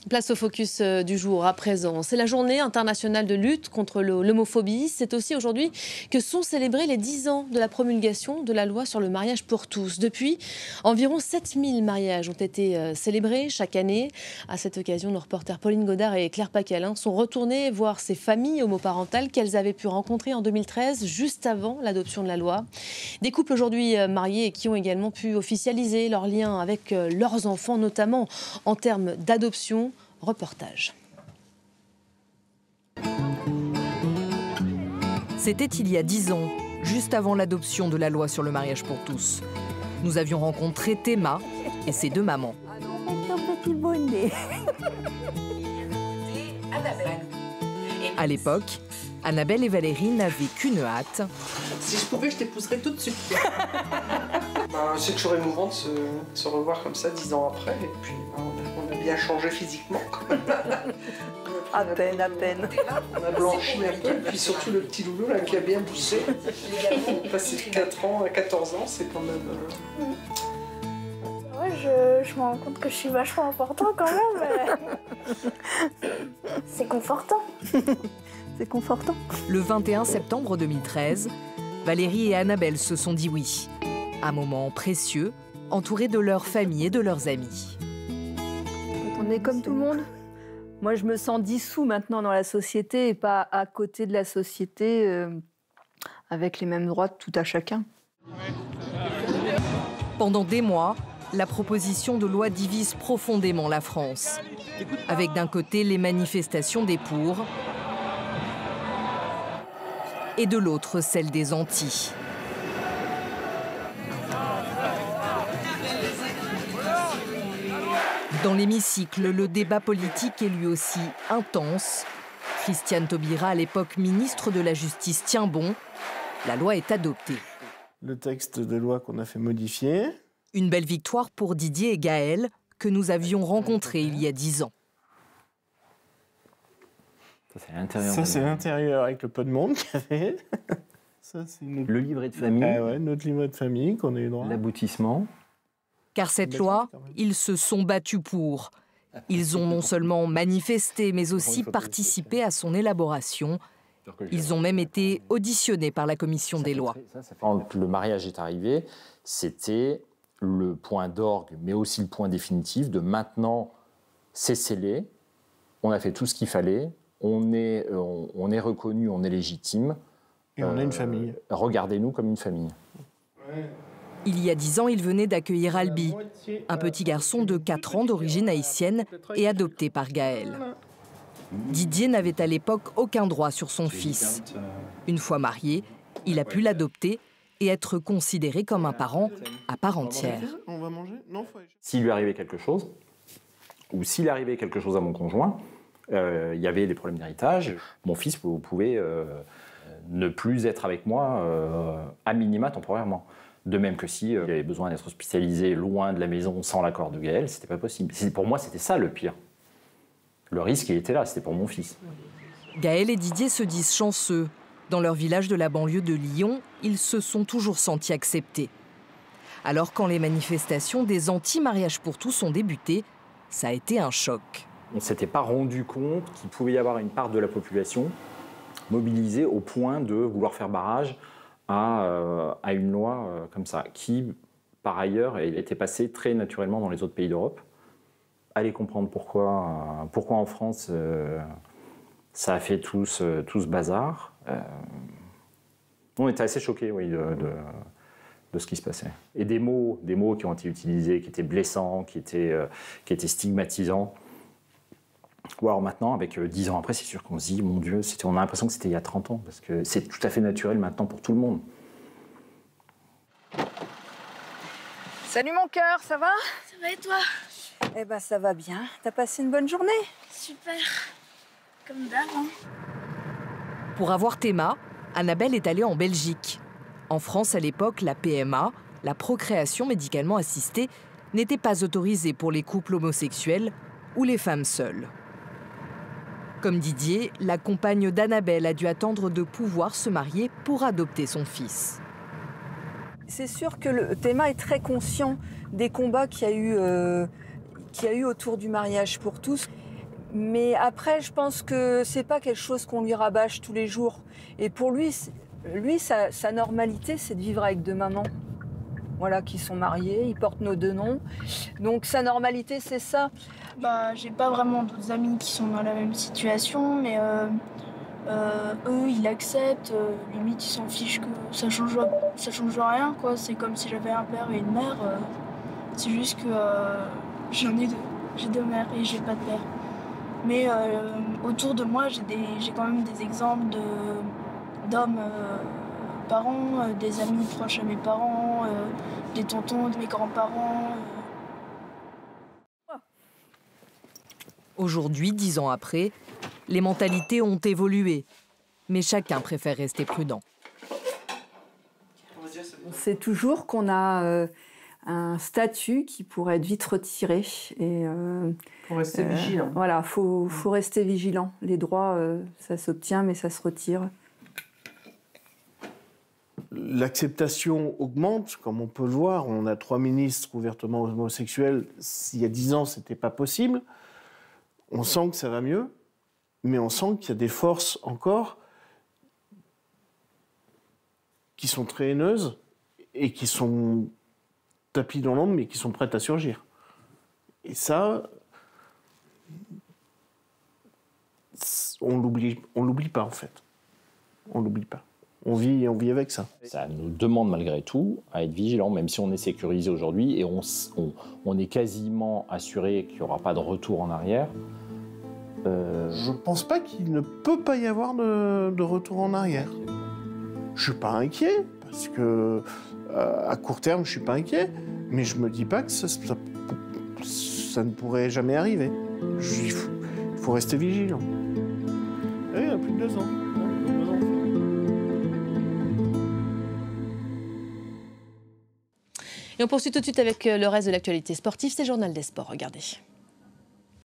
Place au focus du jour à présent. C'est la journée internationale de lutte contre l'homophobie. C'est aussi aujourd'hui que sont célébrés les 10 ans de la promulgation de la loi sur le mariage pour tous. Depuis, environ 7000 mariages ont été célébrés chaque année. À cette occasion, nos reporters Pauline Godard et Claire Pacalin sont retournés voir ces familles homoparentales qu'elles avaient pu rencontrer en 2013, juste avant l'adoption de la loi. Des couples aujourd'hui mariés et qui ont également pu officialiser leur lien avec leurs enfants, notamment en termes d'adoption. Reportage. C'était il y a 10 ans, juste avant l'adoption de la loi sur le mariage pour tous. Nous avions rencontré Théma et ses 2 mamans. Un petit bonnet. À l'époque, Annabelle et Valérie n'avaient qu'une hâte. Si je pouvais, je t'épouserais tout de suite. C'est toujours émouvant de se revoir comme ça 10 ans après. Et puis, on a bien changé physiquement. À peine. On a blanchi un peu. Puis surtout le petit loulou là, qui a bien poussé. Passer de 4 ans à 14 ans, c'est quand même... Ouais, je me rends compte que je suis vachement important quand même. C'est confortant. C'est confortant. Le 21 septembre 2013, Valérie et Annabelle se sont dit oui. Un moment précieux, entourés de leur famille et de leurs amis. On est comme tout le monde. Moi, je me sens dissous maintenant dans la société et pas à côté de la société avec les mêmes droits de tout à chacun. Pendant des mois, la proposition de loi divise profondément la France. Avec d'un côté les manifestations des pour et de l'autre celle des anti. Dans l'hémicycle, le débat politique est lui aussi intense. Christiane Taubira, à l'époque ministre de la Justice, tient bon. La loi est adoptée. Le texte de loi qu'on a fait modifier. Une belle victoire pour Didier et Gaël, que nous avions rencontrés il y a 10 ans. Ça, c'est l'intérieur avec le peu de monde qu'il y avait. Ça, c'est le livret de famille. Ouais, notre livret de famille qu'on a eu droit. L'aboutissement. Car cette loi, ils se sont battus pour. Ils ont non seulement manifesté, mais aussi participé à son élaboration. Ils ont même été auditionnés par la commission des lois. Quand le mariage est arrivé, c'était le point d'orgue, mais aussi le point définitif de maintenant, c'est scellé, on a fait tout ce qu'il fallait, on est reconnu, on est légitime. Et on est une famille. Regardez-nous comme une famille. Il y a 10 ans, il venait d'accueillir Albi, un petit garçon de 4 ans d'origine haïtienne et adopté par Gaël. Didier n'avait à l'époque aucun droit sur son fils. Une fois marié, il a pu l'adopter et être considéré comme un parent à part entière. S'il lui arrivait quelque chose, ou s'il arrivait quelque chose à mon conjoint, il y avait des problèmes d'héritage. Mon fils pouvait ne plus être avec moi à minima temporairement. De même que s'il avait besoin d'être hospitalisé loin de la maison sans l'accord de Gaël, c'était pas possible. Pour moi, c'était ça le pire. Le risque, il était là, c'était pour mon fils. Gaël et Didier se disent chanceux. Dans leur village de la banlieue de Lyon, ils se sont toujours sentis acceptés. Alors quand les manifestations des anti-mariages pour tous ont débuté, ça a été un choc. On ne s'était pas rendu compte qu'il pouvait y avoir une part de la population mobilisée au point de vouloir faire barrage à une loi comme ça, qui, par ailleurs, était passée très naturellement dans les autres pays d'Europe. Allez comprendre pourquoi en France, ça a fait tout ce bazar. On était assez choqués, oui, de ce qui se passait. Et des mots qui ont été utilisés, qui étaient blessants, qui étaient stigmatisants. Ou alors maintenant, avec 10 ans après, c'est sûr qu'on se dit, mon Dieu, on a l'impression que c'était il y a 30 ans, parce que c'est tout à fait naturel maintenant pour tout le monde. Salut mon cœur, ça va? Ça va et toi? Eh ben ça va bien. T'as passé une bonne journée? Super. Comme d'hab. Hein. Pour avoir Théma, Annabelle est allée en Belgique. En France, à l'époque, la PMA, la procréation médicalement assistée, n'était pas autorisée pour les couples homosexuels ou les femmes seules. Comme Didier, la compagne d'Annabelle a dû attendre de pouvoir se marier pour adopter son fils. C'est sûr que le Théma est très conscient des combats qu'il y a eu autour du mariage pour tous. Mais après, je pense que c'est pas quelque chose qu'on lui rabâche tous les jours. Et pour lui, sa normalité, c'est de vivre avec 2 mamans. Voilà, qui sont mariées, ils portent nos 2 noms. Donc sa normalité, c'est ça. Bah, j'ai pas vraiment d'autres amis qui sont dans la même situation, mais eux, ils acceptent. Limite, ils s'en fichent que ça change rien, quoi. C'est comme si j'avais un père et une mère. C'est juste que j'en ai 2. J'ai 2 mères et j'ai pas de père. Mais autour de moi, j'ai quand même des exemples d'hommes parents, des amis proches à mes parents, des tontons de mes grands-parents. Aujourd'hui, 10 ans après, les mentalités ont évolué, mais chacun préfère rester prudent. On sait toujours qu'on a un statut qui pourrait être vite retiré. Et, Pour rester vigilant. Voilà, faut rester vigilant. Les droits, ça s'obtient, mais ça se retire. L'acceptation augmente, comme on peut le voir. On a 3 ministres ouvertement homosexuels. Il y a 10 ans, ce n'était pas possible. On sent que ça va mieux, mais on sent qu'il y a des forces encore qui sont très haineuses et qui sont tapis dans l'ombre, mais qui sont prêtes à surgir. Et ça, on l'oublie pas en fait. On l'oublie pas. On vit avec ça. Ça nous demande malgré tout à être vigilants, même si on est sécurisé aujourd'hui et on est quasiment assuré qu'il n'y aura pas de retour en arrière. Je pense pas qu'il ne peut pas y avoir de retour en arrière. Je suis pas inquiet, parce que à court terme, je suis pas inquiet, mais je me dis pas que ça ne pourrait jamais arriver. Il faut rester vigilant. Et il y a plus de 2 ans. Et on poursuit tout de suite avec le reste de l'actualité sportive, c'est le Journal des Sports, regardez.